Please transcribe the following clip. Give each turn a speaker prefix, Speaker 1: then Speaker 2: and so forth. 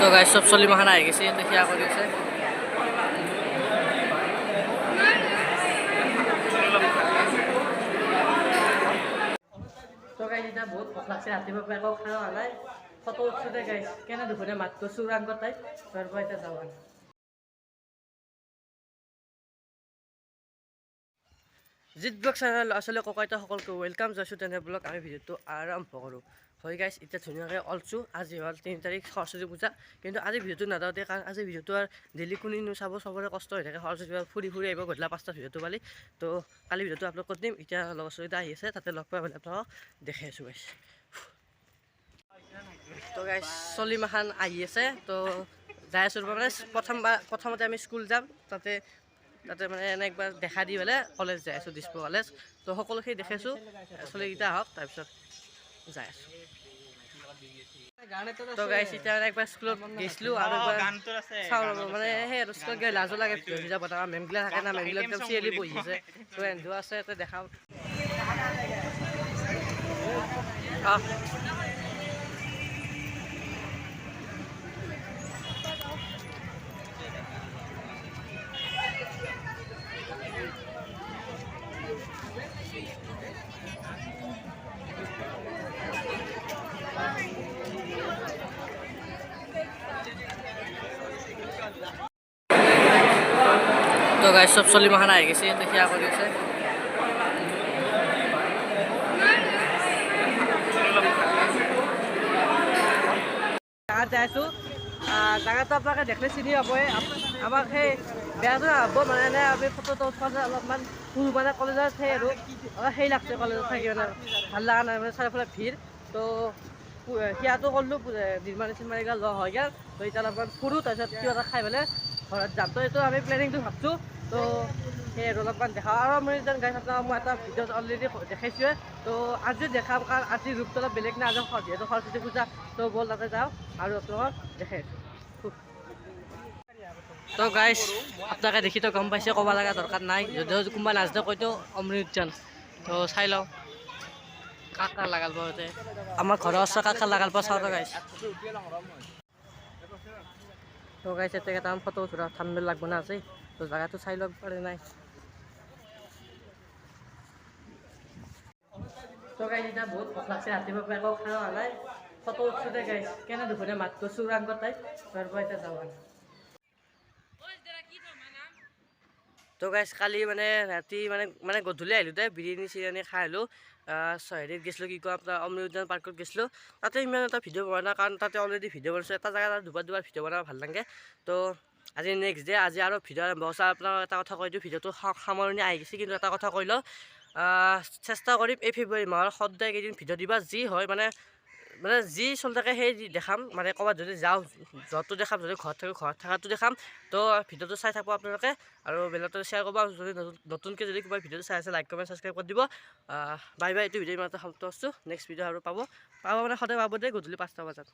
Speaker 1: তো গাইজ চব চলি মাখান আহি গৈছে ইয়াতে সেয়া কৰি আছে। তো গাইজ এতিয়া বহুত ভোক লাগছে, ৰাতিপুৱাৰ পৰা একো খানা হোৱা নাই। ফটো উঠোঁ দে গাইজ, কেনে দুখনে মাত কৈছোঁ ৰাংগত তাই তাৰ পৰা এতিয়া যাওঁ। জিত ব্লগ চেনেল ল'ৰা ছোৱালী ককাইতা সকলোকে ৱেলকাম জনাইছোঁ। তেনে ব্লগ আমি ভিডিঅ'টো আৰম্ভ কৰোঁ। হয় গাইজ, এতিয়া ধুনীয়াকৈ অলছোঁ। আজি হ'ল 3 তাৰিখ সৰস্বতী পূজা, কিন্তু আজি ভিডিঅ'টো নাযাওঁতে কাৰণ আজি ভিডিঅ'টো আৰু ডেইলি কোনেনো চাব, চবৰে কষ্ট হৈ থাকে। সৰস্বতী পূজা ফুৰি আহিব গধূলা 5টাত ভিডিঅ'টো পালি। তো কালি ভিডিঅ'টো আপলোড কৰি দিম। এতিয়া লগৰ ছোৱালীটা আহি আছে, তাতে লগ পাই পেলাই আপোনালোকক দেখাই আছোঁ গাইজ। তো গাইজ চলি মাখান আহি আছে, তো যাই আছোঁ মানে প্ৰথমতে আমি স্কুল যাম, তাতে মানে এনে একবাৰ দেখা দি পেলাই কলেজ যাই আছোঁ, দিছপুৰ কলেজ। তো সকলোখিনি দেখাইছোঁ, চলিকেইটা আহক তাৰপিছত যাই আছোঁ। তো গাইছ এতিয়া একবাৰ স্কুলত গৈছিলোঁ আৰু একবাৰ চাওঁ ৰ'ব, মানে সেই আৰু স্কুলত গৈ লাজো লাগে। ভিডিঅ' বনাওঁ, মেমগিলা থাকে না, মেমগিলা একদম চিৰিয়েলি বহি আছে। তো এন্ধু আছে, তো দেখাওঁ। তো গাইছ চব চলি মাখান আহি গৈছে ইয়াতে সেয়া কৰি আছে। জাগাত যাই আছোঁ, জাগাটো আপোনালোকে দেখিলে চিনি পাবই। আমাক সেই বেয়াটো নাভাব, মানে এনে আমি ফটোটো উঠোৱা যায় অলপমান ফুল, মানে কলেজত সেই আৰু অলপ সেই লাগছে, কলেজত থাকি মানে ভাল লগা নাই, মানে চাৰিওফালে ভিৰ। তো সেয়াটো কৰিলোঁ, নিৰ্মালী চিনমাৰীগিলা লগ হৈ গ'ল। তো এতিয়া অলপমান ফুৰোঁ, তাৰপিছত কিবা এটা খাই পেলাই ঘৰত যাম। তো এইটো আমি প্লেনিংটো ভাবছোঁ। তো সেই আৰু অলপমান দেখা আৰু মই যেন গাইছ আপোনাক মই এটা ভিডিঅ'ত অলৰেডি দেখাইছোঁৱে। তো আজি দেখাম, কাৰণ আজিৰ ৰূপটো অলপ বেলেগ না, আজি যিহেতু সৰস্বতী পূজা। তো ব'ল তাতে যাওঁ আৰু আপোনালোকক দেখাই আছোঁ। তো গাইছ আপোনালোকে দেখি তো গম পাইছে, ক'ব লগা দৰকাৰ নাই। যদিও কোনোবা নাজানে কৈতো অমৃত উদ্যান। তো চাই লওঁ কাক কাক লাগাল পাওঁ। আমাৰ ঘৰৰ ওচৰত কাক কাক লাগাল পাওঁ চাওঁ তো গাইছ। তো গাইছ এতিয়া কেইটামান ফটো উঠোঁ, থাম্বনেইল লাগব না আছে। তো জাগাটো চাই লওক পাৰে নাই। তো গাইছ এতিয়া বহুত ভোক লাগছে, ৰাতিপুৱাৰ পৰা একো খানা হোৱা নাই। ফটো উঠোঁ দে গাইছ, কেনে দুখনে মাত কৈছোঁ ৰাংগত তাই তাৰ পৰা এতিয়া যাওঁ। তো গাইছ কালি মানে ৰাতি মানে গধূলি আহিলোঁ দে, বিৰিয়ানী চিৰিয়ানী খাই আহিলোঁ। হেৰিত গৈছিলোঁ, কি কয় আপোনাৰ অমৃত উদ্যান পাৰ্কত গৈছিলোঁ। তাতে ইমান এটা ভিডিঅ' বনোৱা নাই, কাৰণ তাতে অলৰেডি ভিডিঅ' বনাইছোঁ। এটা জেগাত দুবাৰ ভিডিঅ' বনাব ভাল লাগে। তো আজি নেক্সট ডে, আজি আৰু ভিডিঅ' আৰম্ভ হৈছে। আপোনাক এটা কথা কৈ দিওঁ, ভিডিঅ'টো সামৰণি আহি গৈছে, কিন্তু এটা কথা কৈ লওঁ, চেষ্টা কৰিম এই ফেব্ৰুৱাৰী মাহৰ সদায় কেইদিন ভিডিঅ' দিবা, যি হয় মানে যি চলি থাকে সেই দেখাম। মানে ক'ৰবাত যদি যাওঁ য'তো দেখাম, যদি ঘৰত থাকোঁ ঘৰত থকাটো দেখাম। তো ভিডিঅ'টো চাই থাকোঁ আপোনালোকে, আৰু বেলেগতো শ্বেয়াৰ কৰিব। যদি নতুনকৈ যদি কিবা ভিডিঅ'টো চাই আছে, লাইক কমেণ্ট ছাবস্ক্ৰাইব কৰি দিব। Bye bye. এইটো ভিডিঅ' ইমানতে সমাপ্ত কৰিছোঁ। নেক্সট ভিডিঅ' আৰু পাব মানে সদায় পাব দেই, গধূলি 5টা বজাত।